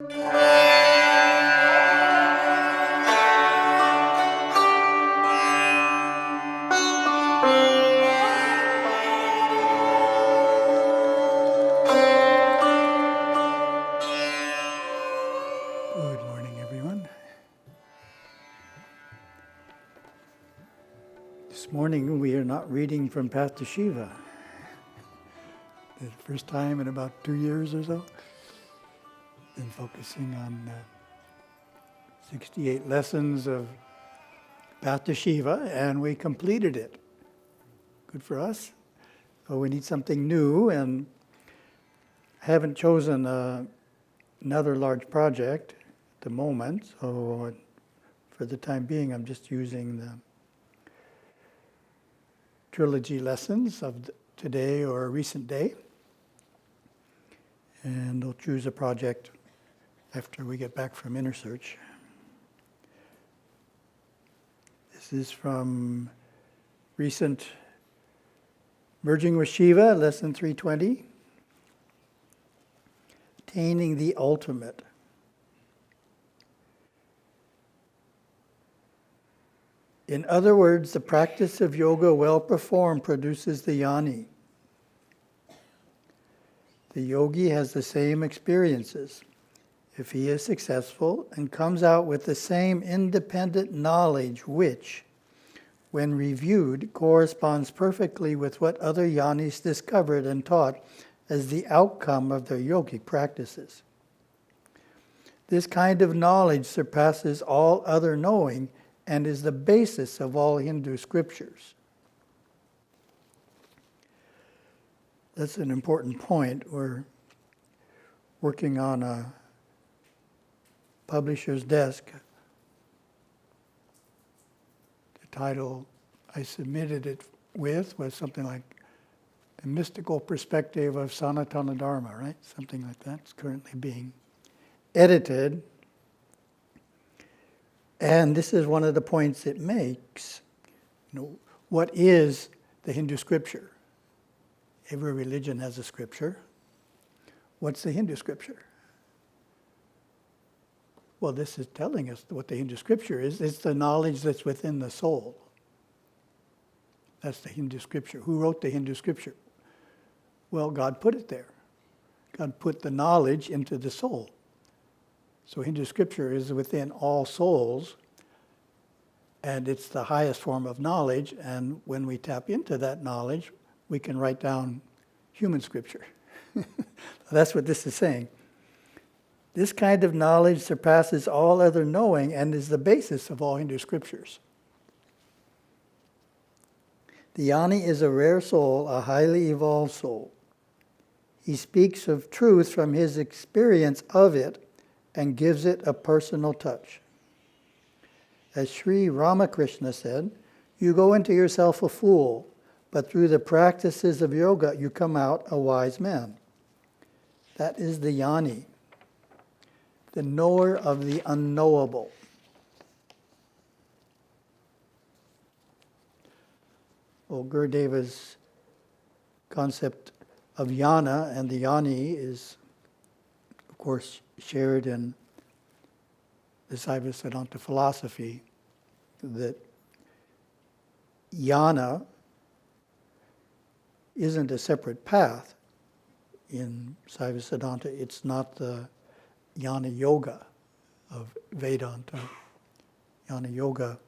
Good morning, everyone. This morning we are not reading from Path to Shiva. The first time in about 2 years or so. Been focusing on 68 lessons of Path to Shiva, and we completed it. Good for us. So we need something new, and I haven't chosen another large project at the moment, so for the time being I'm just using the trilogy lessons of today or a recent day. And I'll choose a project after we get back from Inner Search. This is from recent Merging with Shiva, lesson 320. Attaining the ultimate. In other words, the practice of yoga well performed produces the jnani. The yogi has the same experiences if he is successful and comes out with the same independent knowledge which, when reviewed, corresponds perfectly with what other jnanis discovered and taught as the outcome of their yogic practices. This kind of knowledge surpasses all other knowing and is the basis of all Hindu scriptures. That's an important point. We're working on a publisher's desk. The title I submitted it with was something like A Mystical Perspective of Sanatana Dharma, right? Something like that. It's currently being edited. And this is one of the points it makes. What is the Hindu scripture? Every religion has a scripture. What's the Hindu scripture? Well, this is telling us what the Hindu scripture is. It's the knowledge that's within the soul. That's the Hindu scripture. Who wrote the Hindu scripture? Well, God put it there. God put the knowledge into the soul. So Hindu scripture is within all souls, and it's the highest form of knowledge, and when we tap into that knowledge, we can write down human scripture. That's what this is saying. This kind of knowledge surpasses all other knowing and is the basis of all Hindu scriptures. The jnani is a rare soul, a highly evolved soul. He speaks of truth from his experience of it and gives it a personal touch. As Sri Ramakrishna said, you go into yourself a fool, but through the practices of yoga you come out a wise man. That is the jnani, the knower of the unknowable. Well, Gurudeva's concept of jnana and the jnani is, of course, shared in the Saiva Siddhanta philosophy, that jnana isn't a separate path in Saiva Siddhanta. It's not the Jnana Yoga of Vedanta. Jnana Yoga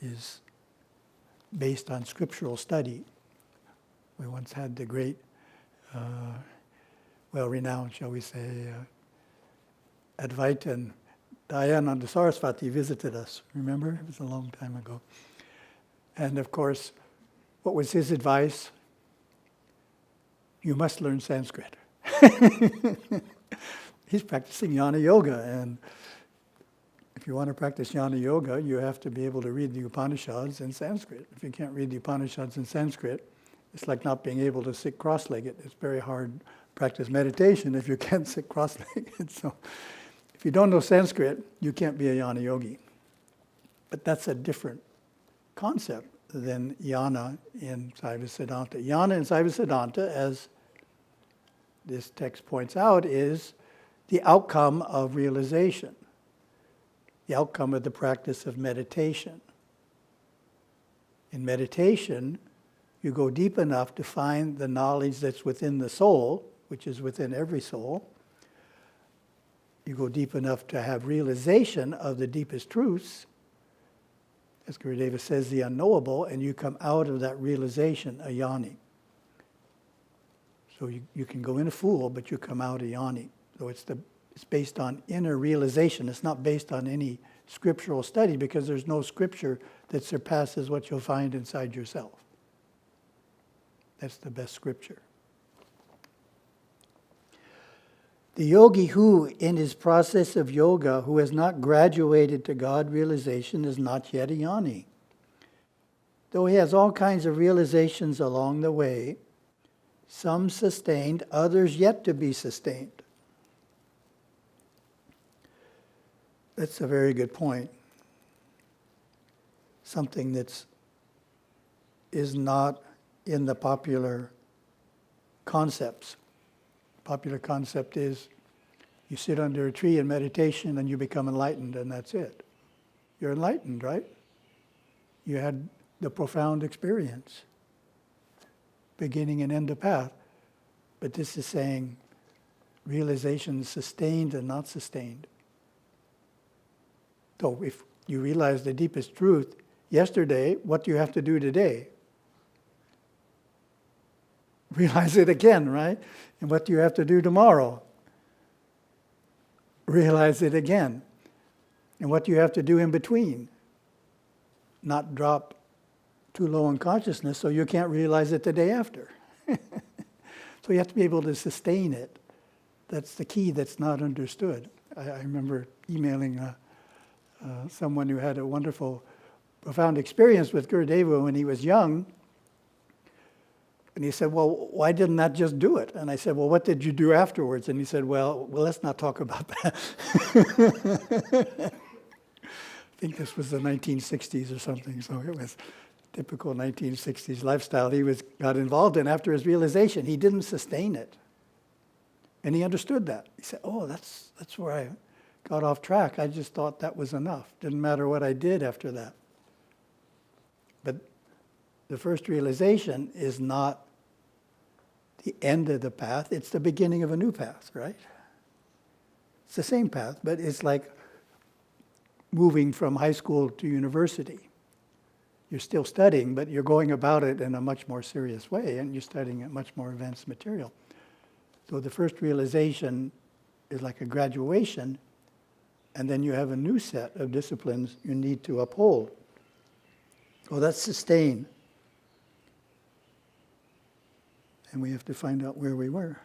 is based on scriptural study. We once had the great, well-renowned, shall we say, Advaita and Dayananda Saraswati visited us. Remember? It was a long time ago. And of course, what was his advice? You must learn Sanskrit. He's practicing Jnana Yoga, and if you want to practice Jnana Yoga, you have to be able to read the Upanishads in Sanskrit. If you can't read the Upanishads in Sanskrit, it's like not being able to sit cross-legged. It's very hard to practice meditation if you can't sit cross-legged. So if you don't know Sanskrit, you can't be a Jnana Yogi. But that's a different concept than jnana in Saiva Siddhanta. Jnana in Saiva Siddhanta, as this text points out, is the outcome of realization, the outcome of the practice of meditation. In meditation, you go deep enough to find the knowledge that's within the soul, which is within every soul. You go deep enough to have realization of the deepest truths, as Gurudeva says, the unknowable, and you come out of that realization a jnani. So you can go in a fool, but you come out a jnani. So it's based on inner realization. It's not based on any scriptural study, because there's no scripture that surpasses what you'll find inside yourself. That's the best scripture. The yogi who, in his process of yoga, who has not graduated to God realization, is not yet a jnani. Though he has all kinds of realizations along the way, some sustained, others yet to be sustained. That's a very good point. Something is not in the popular concepts. Popular concept is you sit under a tree in meditation and you become enlightened, and that's it. You're enlightened, right? You had the profound experience, beginning and end of path. But this is saying realization is sustained and not sustained. So if you realize the deepest truth yesterday, what do you have to do today? Realize it again, right? And what do you have to do tomorrow? Realize it again. And what do you have to do in between? Not drop too low in consciousness so you can't realize it the day after. So you have to be able to sustain it. That's the key that's not understood. I remember emailing someone who had a wonderful, profound experience with Gurudeva when he was young. And he said, well, why didn't that just do it? And I said, well, what did you do afterwards? And he said, well, let's not talk about that. I think this was the 1960s or something, so it was typical 1960s lifestyle he got involved in after his realization. He didn't sustain it. And he understood that. He said, oh, that's where I got off track. I just thought that was enough. Didn't matter what I did after that. But the first realization is not the end of the path, it's the beginning of a new path, right? It's the same path, but it's like moving from high school to university. You're still studying, but you're going about it in a much more serious way, and you're studying a much more advanced material. So the first realization is like a graduation, and then you have a new set of disciplines you need to uphold. Oh, that's sustain. And we have to find out where we were.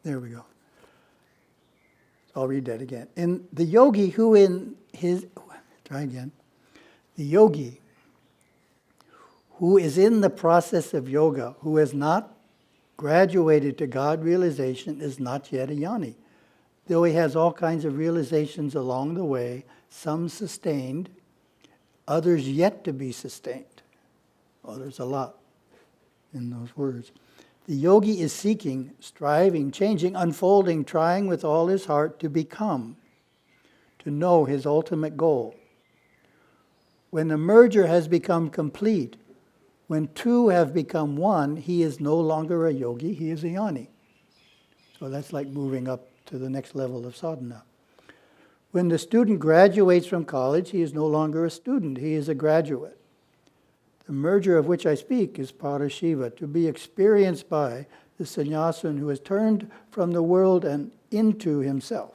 There we go. I'll read that again. And the yogi who in his, the yogi who is in the process of yoga, who has not graduated to God realization, is not yet a jnani. Though he has all kinds of realizations along the way, some sustained, others yet to be sustained. Oh, there's a lot in those words. The yogi is seeking, striving, changing, unfolding, trying with all his heart to become, to know his ultimate goal. When the merger has become complete, when two have become one, he is no longer a yogi, he is a jnani. So that's like moving up to the next level of sadhana. When the student graduates from college, he is no longer a student, he is a graduate. The merger of which I speak is parashiva, to be experienced by the sannyasin who has turned from the world and into himself.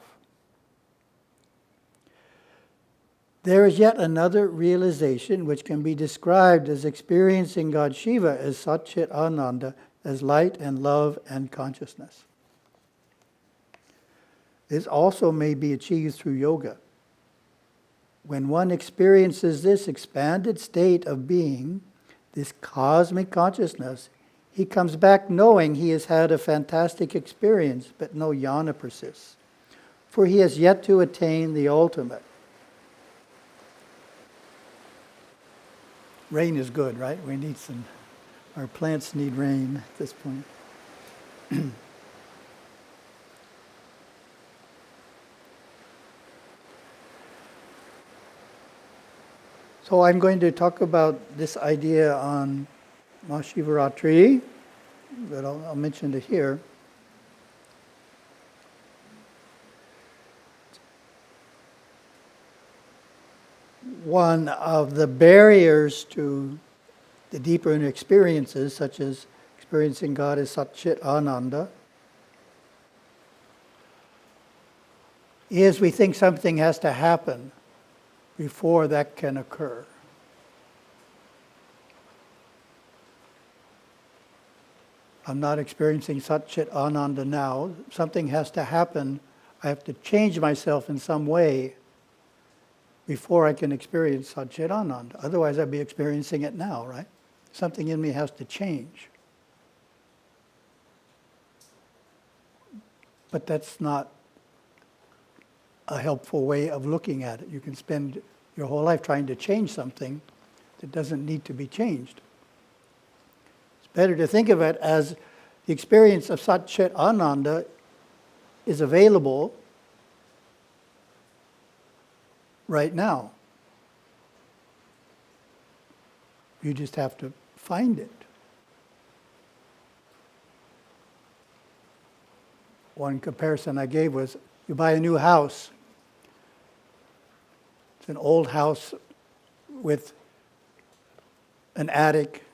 There is yet another realization which can be described as experiencing God Shiva as Satchit Ananda, as light and love and consciousness. This also may be achieved through yoga. When one experiences this expanded state of being, this cosmic consciousness, he comes back knowing he has had a fantastic experience, but no jnana persists, for he has yet to attain the ultimate. Rain is good, right? We need some, our plants need rain at this point. So I'm going to talk about this idea on Mahashivaratri, but I'll mention it here. One of the barriers to the deeper inner experiences, such as experiencing God as Sat-Chit Ananda, is we think something has to happen before that can occur. I'm not experiencing Sat-Chit Ananda now. Something has to happen. I have to change myself in some way before I can experience Sat-Chit Ananda. Otherwise, I'd be experiencing it now, right? Something in me has to change. But that's not a helpful way of looking at it. You can spend your whole life trying to change something that doesn't need to be changed. It's better to think of it as the experience of Sat-Chit Ananda is available right now. You just have to find it. One comparison I gave was, you buy a new house. It's an old house with an attic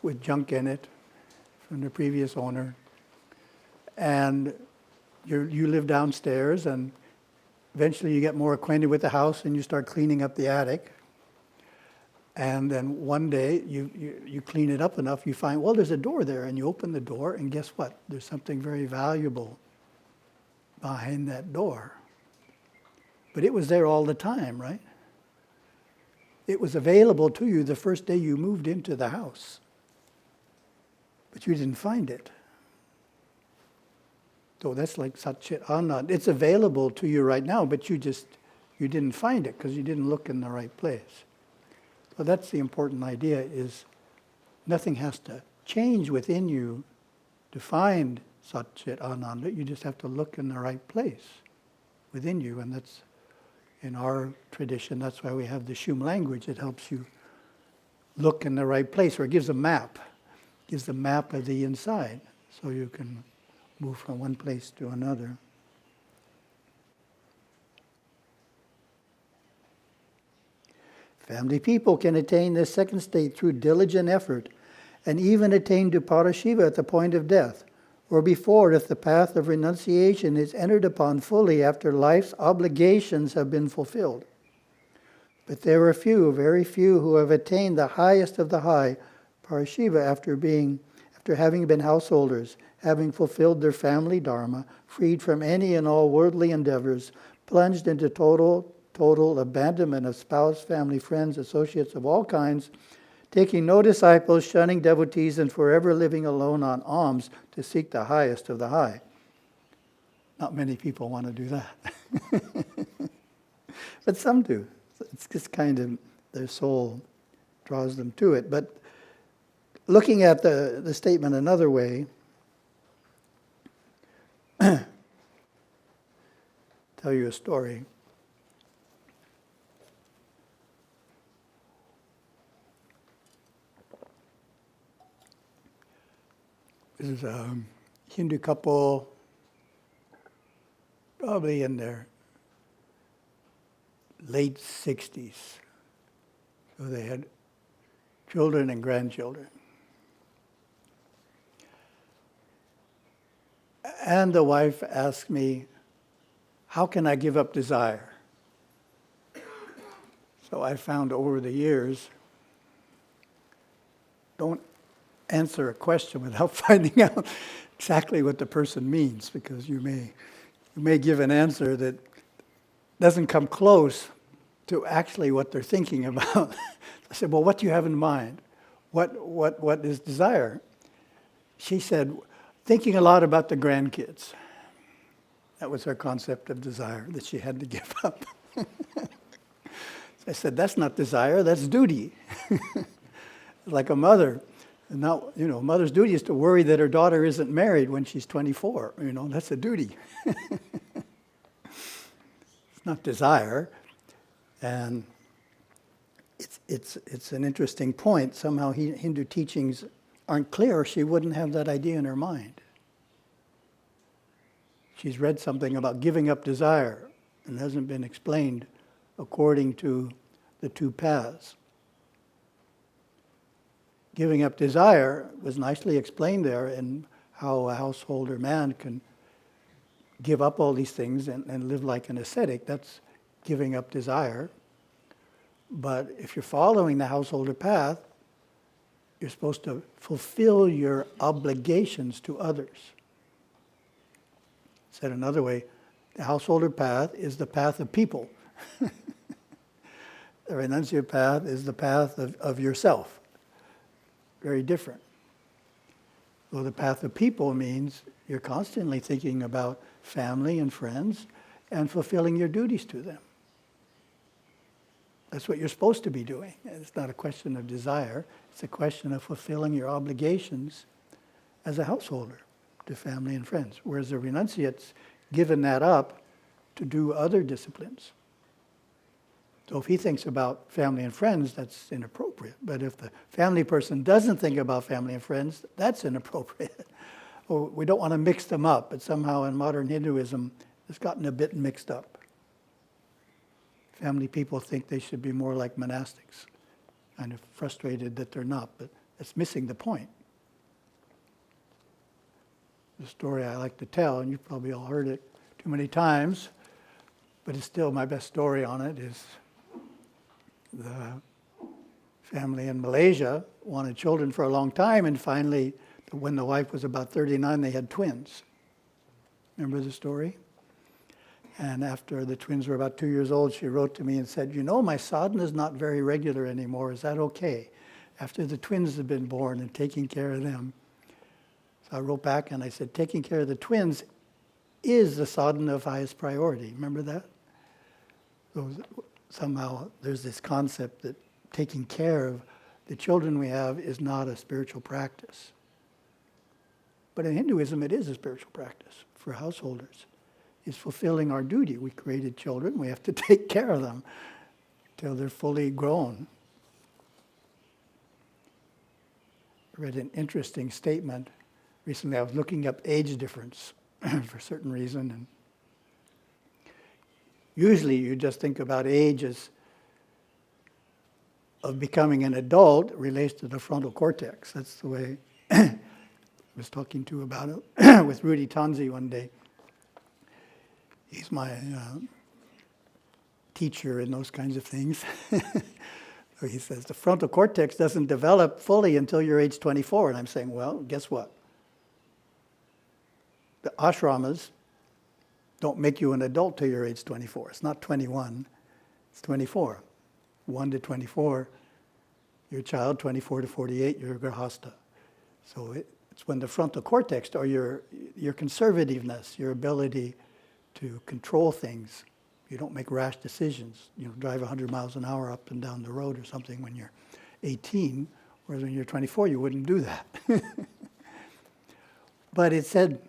with junk in it from the previous owner. And you live downstairs, and eventually you get more acquainted with the house and you start cleaning up the attic. And then one day you clean it up enough, you find, well, there's a door there. And you open the door, and guess what? There's something very valuable behind that door. But it was there all the time, right? It was available to you the first day you moved into the house. But you didn't find it. So that's like Sat-Chit Ananda. It's available to you right now, but you didn't find it because you didn't look in the right place. So that's the important idea, is nothing has to change within you to find Sat-Chit Ananda. You just have to look in the right place within you. And that's, in our tradition, that's why we have the Shum language. It helps you look in the right place, or it gives a map. It gives the map of the inside, so you can move from one place to another. Family people can attain this second state through diligent effort, and even attain to Parashiva at the point of death, or before, if the path of renunciation is entered upon fully after life's obligations have been fulfilled. But there are few, very few, who have attained the highest of the high, Parashiva, after having been householders, having fulfilled their family dharma, freed from any and all worldly endeavors, plunged into total abandonment of spouse, family, friends, associates of all kinds, taking no disciples, shunning devotees, and forever living alone on alms to seek the highest of the high. Not many people want to do that. But some do. It's just kind of their soul draws them to it. But looking at the statement another way, tell you a story. This is a Hindu couple, probably in their late 60s. So they had children and grandchildren. And the wife asked me, how can I give up desire? So I found over the years, don't answer a question without finding out exactly what the person means, because you may give an answer that doesn't come close to actually what they're thinking about. I said, well, what do you have in mind? What is desire? She said, thinking a lot about the grandkids. That was her concept of desire, that she had to give up. I said, that's not desire, that's duty. Like a mother. Now, a mother's duty is to worry that her daughter isn't married when she's 24. That's a duty. It's not desire. And it's an interesting point. Somehow Hindu teachings aren't clear, or she wouldn't have that idea in her mind. She's read something about giving up desire, and hasn't been explained according to the two paths. Giving up desire was nicely explained there in how a householder man can give up all these things and live like an ascetic. That's giving up desire. But if you're following the householder path, you're supposed to fulfill your obligations to others. Said another way, the householder path is the path of people. The renunciate path is the path of yourself. Very different. Well, the path of people means you're constantly thinking about family and friends and fulfilling your duties to them. That's what you're supposed to be doing. It's not a question of desire. It's a question of fulfilling your obligations as a householder to family and friends. Whereas the renunciate's given that up to do other disciplines. So if he thinks about family and friends, that's inappropriate. But if the family person doesn't think about family and friends, that's inappropriate. Or we don't want to mix them up, but somehow in modern Hinduism, it's gotten a bit mixed up. Family people think they should be more like monastics. Kind of frustrated that they're not, but it's missing the point. The story I like to tell, and you've probably all heard it too many times, but it's still my best story on it, is the family in Malaysia wanted children for a long time, and finally, when the wife was about 39, they had twins. Remember the story? And after the twins were about 2 years old, she wrote to me and said, my sadhana is not very regular anymore. Is that okay? After the twins had been born and taking care of them. So I wrote back and I said, taking care of the twins is the sadhana of highest priority. Remember that? So somehow there's this concept that taking care of the children we have is not a spiritual practice. But in Hinduism, it is a spiritual practice for householders. It's fulfilling our duty. We created children. We have to take care of them till they're fully grown. I read an interesting statement. Recently, I was looking up age difference for a certain reason. And usually, you just think about age as of becoming an adult relates to the frontal cortex. That's the way I was talking to about it with Rudy Tanzi one day. He's my teacher in those kinds of things. So he says, the frontal cortex doesn't develop fully until you're age 24. And I'm saying, well, guess what? The ashramas don't make you an adult till you're age 24. It's not 21, it's 24. 1 to 24, you're a child. 24 to 48, you're a grahasta. So it's when the frontal cortex, or your conservativeness, your ability to control things. You don't make rash decisions. Drive 100 miles an hour up and down the road or something when you're 18, whereas when you're 24, you wouldn't do that. But it said,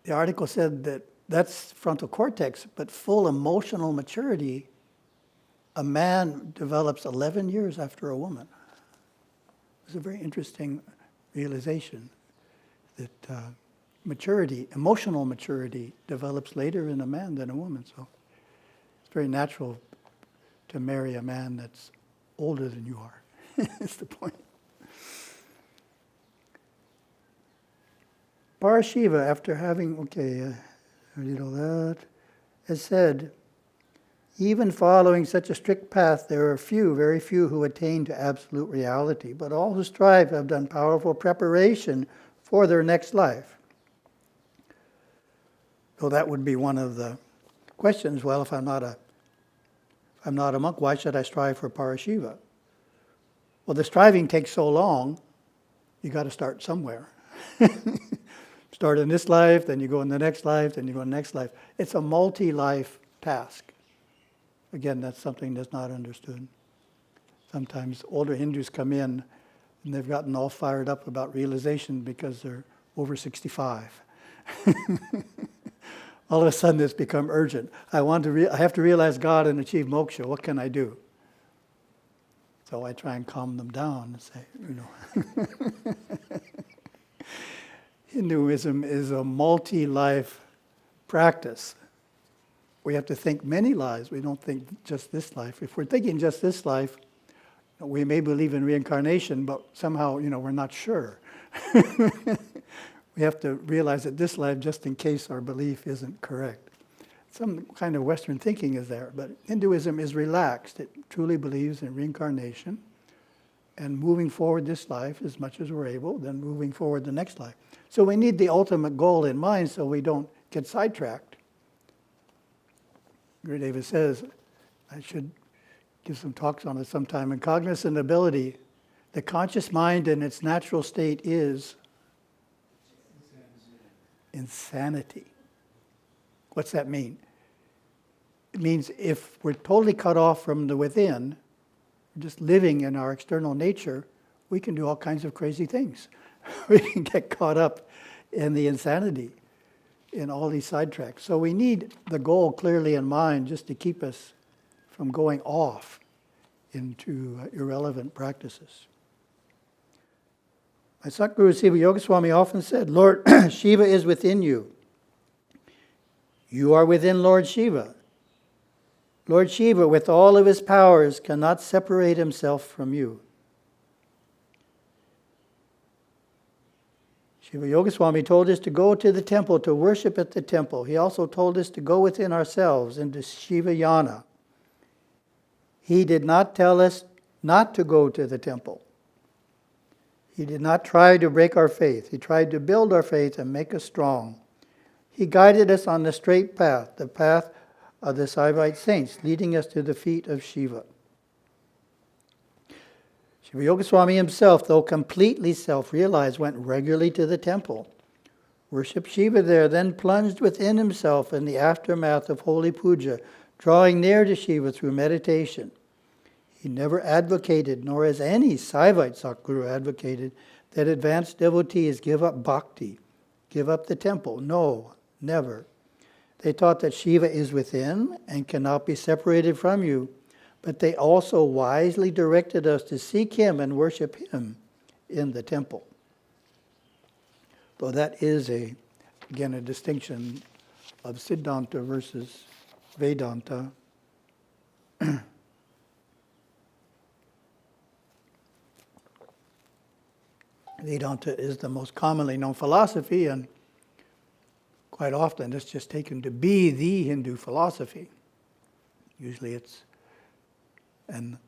the article said that that's frontal cortex, but full emotional maturity, a man develops 11 years after a woman. It's a very interesting realization that maturity, emotional maturity, develops later in a man than a woman. So it's very natural to marry a man that's older than you are. That's the point. Parashiva, after having, I did all that, has said, even following such a strict path, there are few, very few, who attain to absolute reality, but all who strive have done powerful preparation for their next life. So that would be one of the questions. Well, if I'm not a monk, why should I strive for Parashiva? Well, the striving takes so long, you got to start somewhere. Start in this life, then you go in the next life, then you go in the next life. It's a multi-life task. Again, that's something that's not understood. Sometimes older Hindus come in and they've gotten all fired up about realization because they're over 65. All of a sudden it's become urgent. I have to realize God and achieve moksha. What can I do? So I try and calm them down and say, Hinduism is a multi-life practice. We have to think many lives. We don't think just this life. If we're thinking just this life, we may believe in reincarnation, but somehow, we're not sure. We have to realize that this life, just in case our belief isn't correct. Some kind of Western thinking is there, but Hinduism is relaxed. It truly believes in reincarnation and moving forward this life as much as we're able, then moving forward the next life. So we need the ultimate goal in mind so we don't get sidetracked. Gurudeva says, I should give some talks on it sometime. In cognizant ability, the conscious mind in its natural state is insanity. What's that mean? It means if we're totally cut off from the within, just living in our external nature, we can do all kinds of crazy things. We can get caught up in the insanity, in all these sidetracks. So we need the goal clearly in mind just to keep us from going off into irrelevant practices. My Satguru Siva Yogaswami often said, Lord Shiva is within you. You are within Lord Shiva. Lord Shiva, with all of his powers, cannot separate himself from you. Shiva Yogaswami told us to go to the temple, to worship at the temple. He also told us to go within ourselves into Shiva Yana. He did not tell us not to go to the temple. He did not try to break our faith. He tried to build our faith and make us strong. He guided us on the straight path, the path of the Saivite saints, leading us to the feet of Shiva. Shiva Yogaswami himself, though completely self-realized, went regularly to the temple, worshipped Shiva there, then plunged within himself in the aftermath of holy puja, drawing near to Shiva through meditation. He never advocated, nor has any Saivite Satguru advocated, that advanced devotees give up bhakti, give up the temple. No, never. They taught that Shiva is within and cannot be separated from you, but they also wisely directed us to seek him and worship him in the temple. Though that is, again, a distinction of Siddhanta versus Vedanta. Vedanta is the most commonly known philosophy, and quite often it's just taken to be the Hindu philosophy. Usually it's an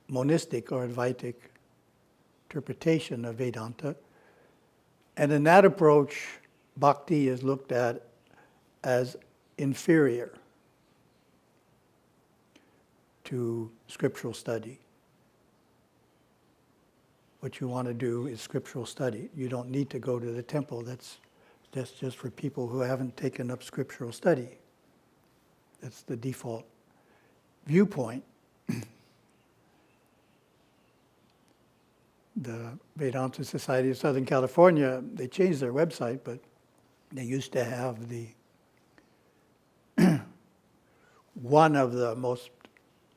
monistic or Advaitic interpretation of Vedanta. And in that approach, bhakti is looked at as inferior to scriptural study. What you want to do is scriptural study. You don't need to go to the temple. That's just for people who haven't taken up scriptural study. That's the default viewpoint. The Vedanta Society of Southern California, they changed their website, but they used to have the one of the most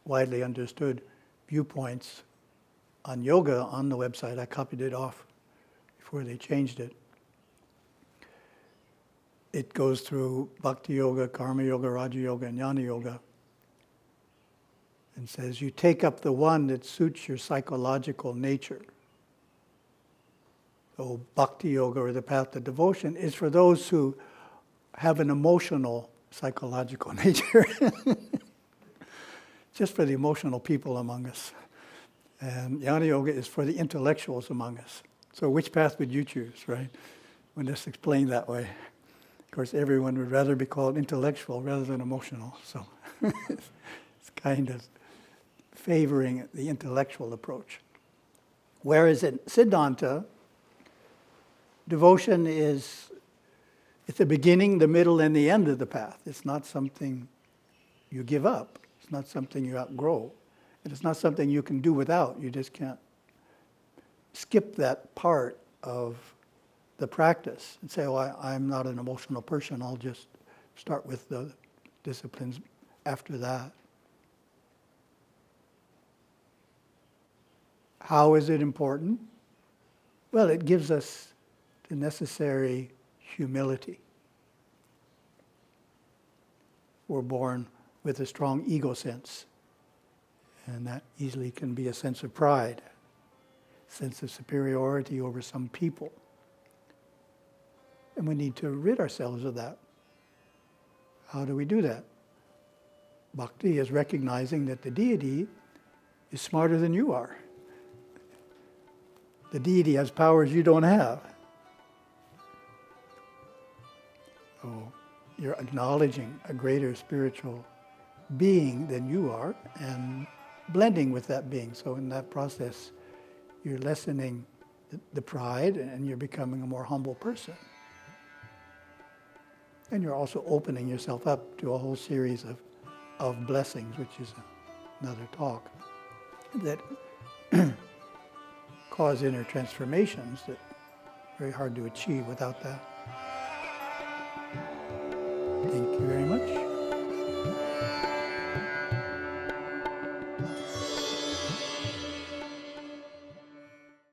widely understood viewpoints on yoga on the website. I copied it off before they changed it. It goes through Bhakti Yoga, Karma Yoga, Raja Yoga, and Jnana Yoga, and says you take up the one that suits your psychological nature. So Bhakti Yoga, or the path to devotion, is for those who have an emotional, psychological nature. Just for the emotional people among us. And Jnana Yoga is for the intellectuals among us. So which path would you choose, right? When it's explained that way. Of course, everyone would rather be called intellectual rather than emotional. So it's kind of favoring the intellectual approach. Whereas in Siddhanta, devotion is at the beginning, the middle, and the end of the path. It's not something you give up. It's not something you outgrow. And it's not something you can do without. You just can't skip that part of the practice and say, oh, I'm not an emotional person. I'll just start with the disciplines after that. How is it important? Well, it gives us the necessary humility. We're born with a strong ego sense, and that easily can be a sense of pride, sense of superiority over some people. And we need to rid ourselves of that. How do we do that? Bhakti is recognizing that the deity is smarter than you are. The deity has powers you don't have. So you're acknowledging a greater spiritual being than you are and blending with that being. So in that process, you're lessening the pride and you're becoming a more humble person. And you're also opening yourself up to a whole series of blessings, which is another talk, that cause inner transformations that are very hard to achieve without that. Thank you very much.